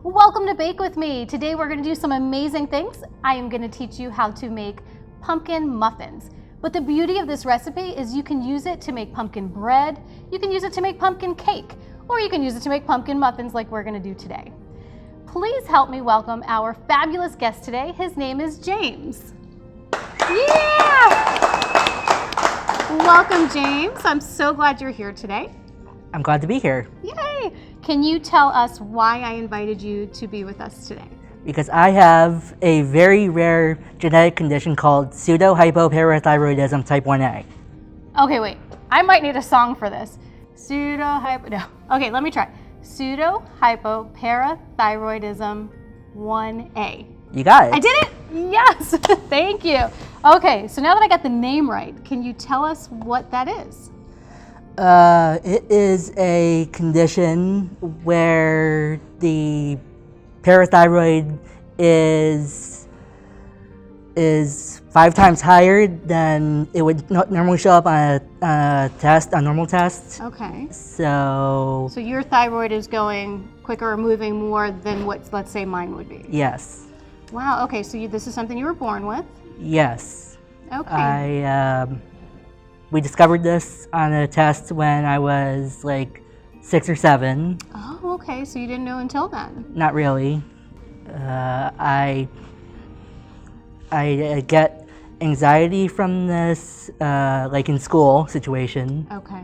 Welcome to Bake With Me. Today we're going to do some amazing things. I am going to teach you how to make pumpkin muffins. But the beauty of this recipe is you can use it to make pumpkin bread, you can use it to make pumpkin cake, or you can use it to make pumpkin muffins like we're going to do today. Please help me welcome our fabulous guest today. His name is James. Yeah! Welcome, James. I'm so glad you're here today. I'm glad to be here. Yay! Can you tell us why I invited you to be with us today? Because I have a very rare genetic condition called Pseudohypoparathyroidism type 1A. Okay, wait. I might need a song for this. No. Okay, let me try. Pseudohypoparathyroidism 1A. You got it. I did it? Yes! Thank you. Okay, so now that I got the name right, can you tell us what that is? It is a condition where the parathyroid is 5 times higher than it would normally show up on a normal test. Okay. So your thyroid is going quicker or moving more than what, let's say, mine would be? yes. Wow, okay, so this is something you were born with? Yes. Okay. We discovered this on a test when I was like 6 or 7. Oh, okay, so you didn't know until then? Not really. I get anxiety from this, like in school situation. Okay.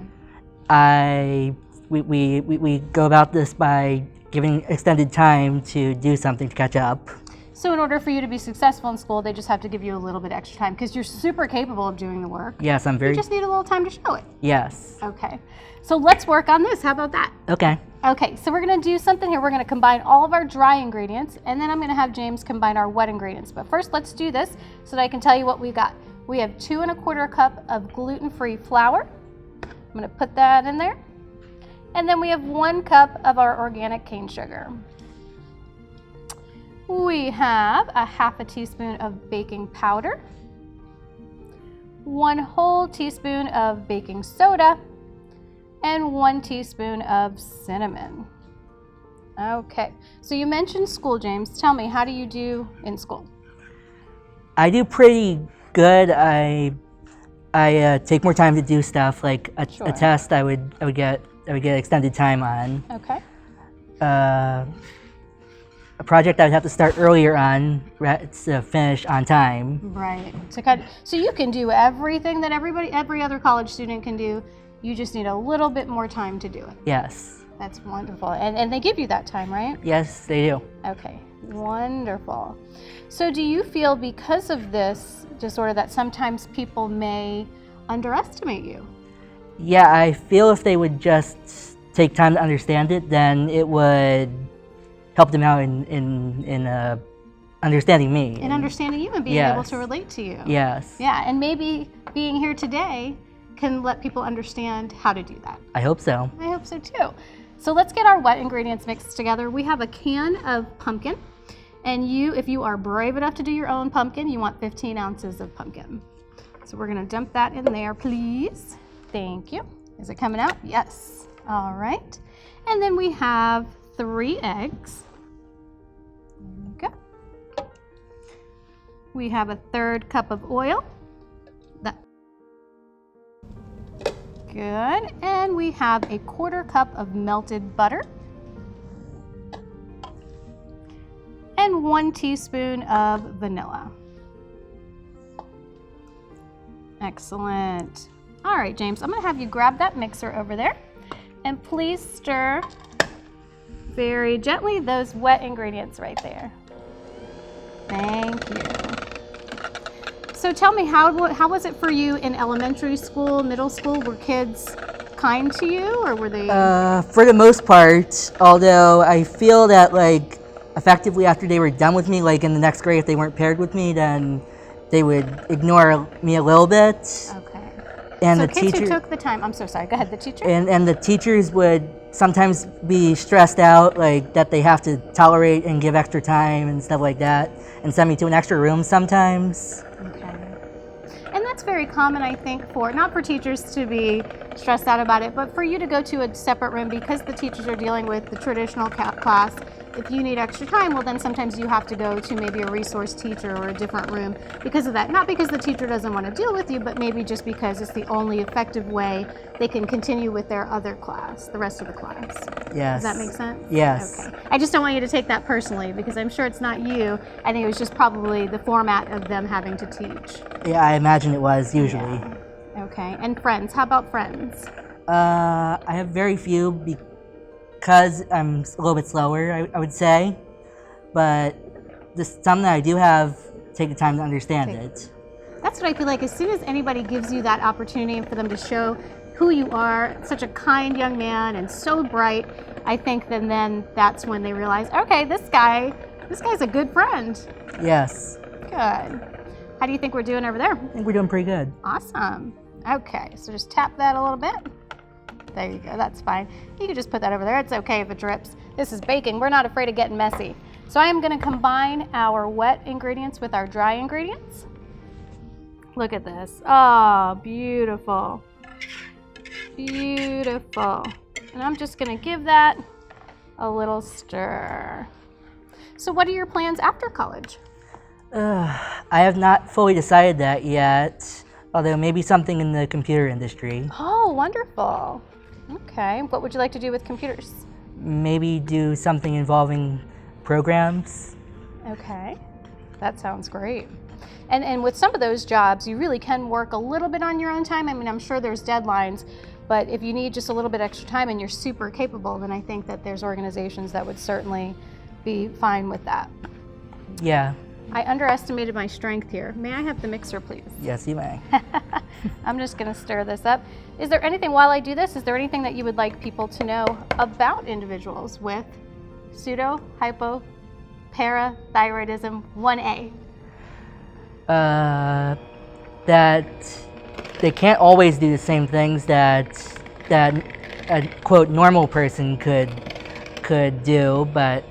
We go about this by giving extended time to do something to catch up. So in order for you to be successful in school, they just have to give you a little bit extra time because you're super capable of doing the work. Yes, I'm very. You just need a little time to show it. Yes. Okay. So let's work on this. How about that? Okay. Okay, so we're going to do something here. We're going to combine all of our dry ingredients, and then I'm going to have James combine our wet ingredients. But first, let's do this so that I can tell you what we got. We have 2 1/4 cup of gluten-free flour. I'm going to put that in there. And then we have 1 cup of our organic cane sugar. We have a 1/2 teaspoon of baking powder, 1 whole teaspoon of baking soda, and 1 teaspoon of cinnamon. Okay, so you mentioned school, James. Tell me, how do you do in school? I do pretty good. I take more time to do stuff like a test. I would get extended time on. Okay. A project I would have to start earlier on to finish on time. Right. So you can do everything that every other college student can do. You just need a little bit more time to do it. Yes. That's wonderful. And they give you that time, right? Yes, they do. Okay. Wonderful. So do you feel because of this disorder that sometimes people may underestimate you? Yeah, I feel if they would just take time to understand it, then it would help them out in understanding me. In understanding you and being able to relate to you. Yes. Yeah, and maybe being here today can let people understand how to do that. I hope so. I hope so too. So let's get our wet ingredients mixed together. We have a can of pumpkin, and if you are brave enough to do your own pumpkin, you want 15 ounces of pumpkin. So we're gonna dump that in there, please. Thank you. Is it coming out? Yes. All right. And then we have 3 eggs. There we go. We have a 1/3 cup of oil. Good. And we have a 1/4 cup of melted butter. And 1 teaspoon of vanilla. Excellent. All right, James, I'm going to have you grab that mixer over there. And please stir very gently those wet ingredients right there. Thank you. So tell me, how was it for you in elementary school, middle school? Were kids kind to you, or were they? For the most part, although I feel that like effectively after they were done with me, like in the next grade, if they weren't paired with me, then they would ignore me a little bit. Okay. And so the kids teacher, who took the time, I'm so sorry, go ahead, the teacher? And the teachers would sometimes be stressed out, like that they have to tolerate and give extra time and stuff like that, and send me to an extra room sometimes. Okay. And that's very common, I think, not for teachers to be stressed out about it, but for you to go to a separate room because the teachers are dealing with the traditional class if you need extra time, well then sometimes you have to go to maybe a resource teacher or a different room because of that. Not because the teacher doesn't want to deal with you, but maybe just because it's the only effective way they can continue with their other class, the rest of the class. Yes. Does that make sense? Yes. Okay. I just don't want you to take that personally because I'm sure it's not you. I think it was just probably the format of them having to teach. Yeah, I imagine it was usually. Yeah. Okay. And friends, how about friends? I have very few because I'm a little bit slower, I would say. But some that I do have take the time to understand it. That's what I feel like. As soon as anybody gives you that opportunity for them to show who you are, such a kind young man and so bright, I think then that's when they realize, okay, this guy's a good friend. Yes. Good. How do you think we're doing over there? I think we're doing pretty good. Awesome. Okay, so just tap that a little bit. There you go, that's fine. You can just put that over there. It's okay if it drips. This is baking. We're not afraid of getting messy. So I am going to combine our wet ingredients with our dry ingredients. Look at this. Oh, beautiful. Beautiful. And I'm just going to give that a little stir. So what are your plans after college? I have not fully decided that yet, although maybe something in the computer industry. Oh, wonderful. Okay, what would you like to do with computers? Maybe do something involving programs. Okay, that sounds great. And with some of those jobs, you really can work a little bit on your own time. I mean, I'm sure there's deadlines, but if you need just a little bit extra time and you're super capable, then I think that there's organizations that would certainly be fine with that. Yeah. I underestimated my strength here. May I have the mixer, please? Yes, you may. I'm just going to stir this up. Is there anything, while I do this, is there anything that you would like people to know about individuals with pseudohypoparathyroidism 1A? That they can't always do the same things that a quote normal person could do, but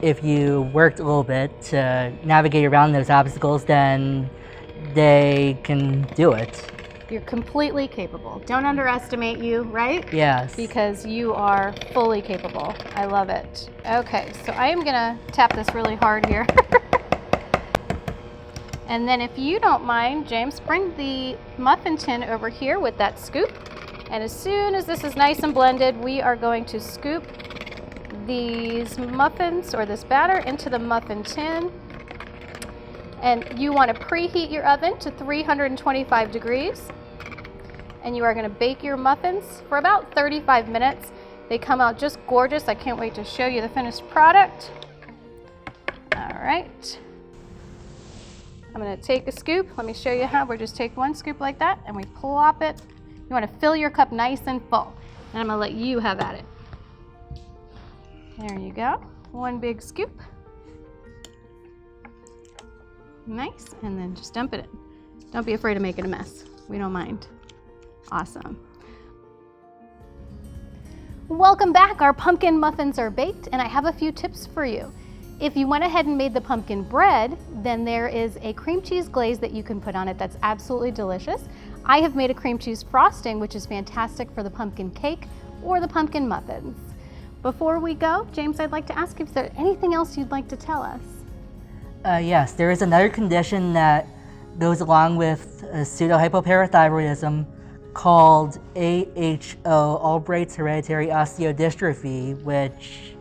if you worked a little bit to navigate around those obstacles, then they can do it. You're completely capable. Don't underestimate you, right? Yes. Because you are fully capable. I love it. Okay, so I am gonna tap this really hard here. And then if you don't mind, James, bring the muffin tin over here with that scoop. And as soon as this is nice and blended, we are going to scoop these muffins or this batter into the muffin tin. And you want to preheat your oven to 325 degrees. And you are going to bake your muffins for about 35 minutes. They come out just gorgeous. I can't wait to show you the finished product. All right. I'm going to take a scoop. Let me show you how. We'll just take one scoop like that and we plop it. You want to fill your cup nice and full. And I'm going to let you have at it. There you go. One big scoop. Nice. And then just dump it in. Don't be afraid of making a mess. We don't mind. Awesome. Welcome back. Our pumpkin muffins are baked, and I have a few tips for you. If you went ahead and made the pumpkin bread, then there is a cream cheese glaze that you can put on it that's absolutely delicious. I have made a cream cheese frosting, which is fantastic for the pumpkin cake or the pumpkin muffins. Before we go, James, I'd like to ask if there's anything else you'd like to tell us. Yes, there is another condition that goes along with pseudohypoparathyroidism called AHO, Albright's hereditary osteodystrophy, which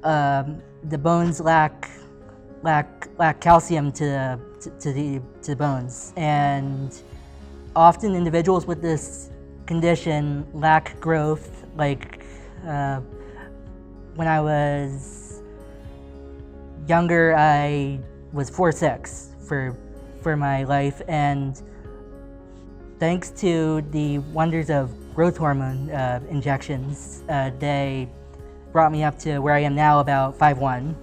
the bones lack calcium to the bones, and often individuals with this condition lack growth. Like when I was younger, I was 4'6" for my life, and thanks to the wonders of growth hormone injections, they brought me up to where I am now, about 5'1".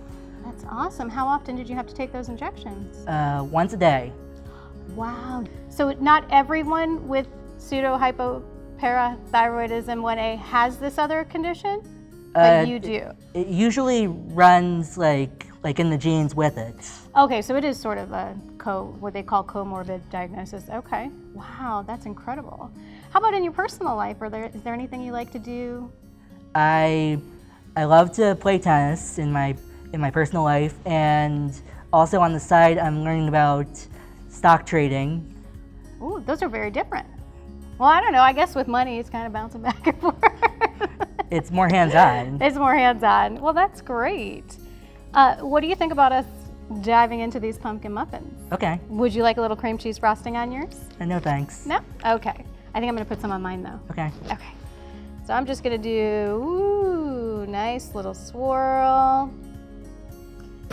That's awesome. How often did you have to take those injections? Once a day. Wow. So not everyone with pseudohypoparathyroidism 1A has this other condition, but you do. It usually runs like in the genes with it. Okay, so it is sort of a what they call comorbid diagnosis. Okay. Wow, that's incredible. How about in your personal life? Is there anything you like to do? I I love to play tennis in my personal life, and also on the side, I'm learning about stock trading. Ooh, those are very different. Well, I don't know. I guess with money, it's kind of bouncing back and forth. It's more hands-on. It's more hands-on. Well, that's great. What do you think about us diving into these pumpkin muffins? Okay. Would you like a little cream cheese frosting on yours? No, thanks. No? Okay. I think I'm gonna put some on mine though. Okay. Okay. So I'm just gonna do, ooh, nice little swirl.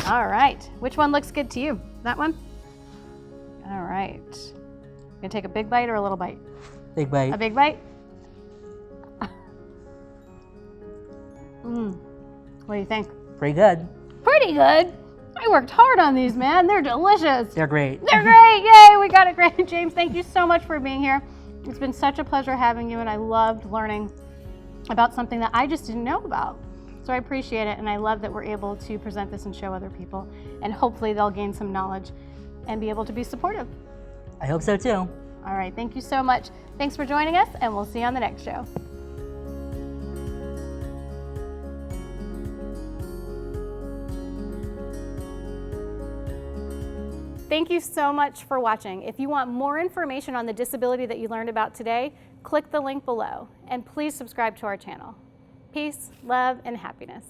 All right. Which one looks good to you? That one? All right. You gonna take a big bite or a little bite? Big bite. A big bite? What do you think? Pretty good. Pretty good. I worked hard on these, man. They're delicious. They're great. They're great. Yay, we got it great. James, thank you so much for being here. It's been such a pleasure having you, and I loved learning about something that I just didn't know about. So I appreciate it, and I love that we're able to present this and show other people, and hopefully they'll gain some knowledge and be able to be supportive. I hope so too. All right, thank you so much. Thanks for joining us, and we'll see you on the next show. Thank you so much for watching. If you want more information on the disability that you learned about today, click the link below, and please subscribe to our channel. Peace, love, and happiness.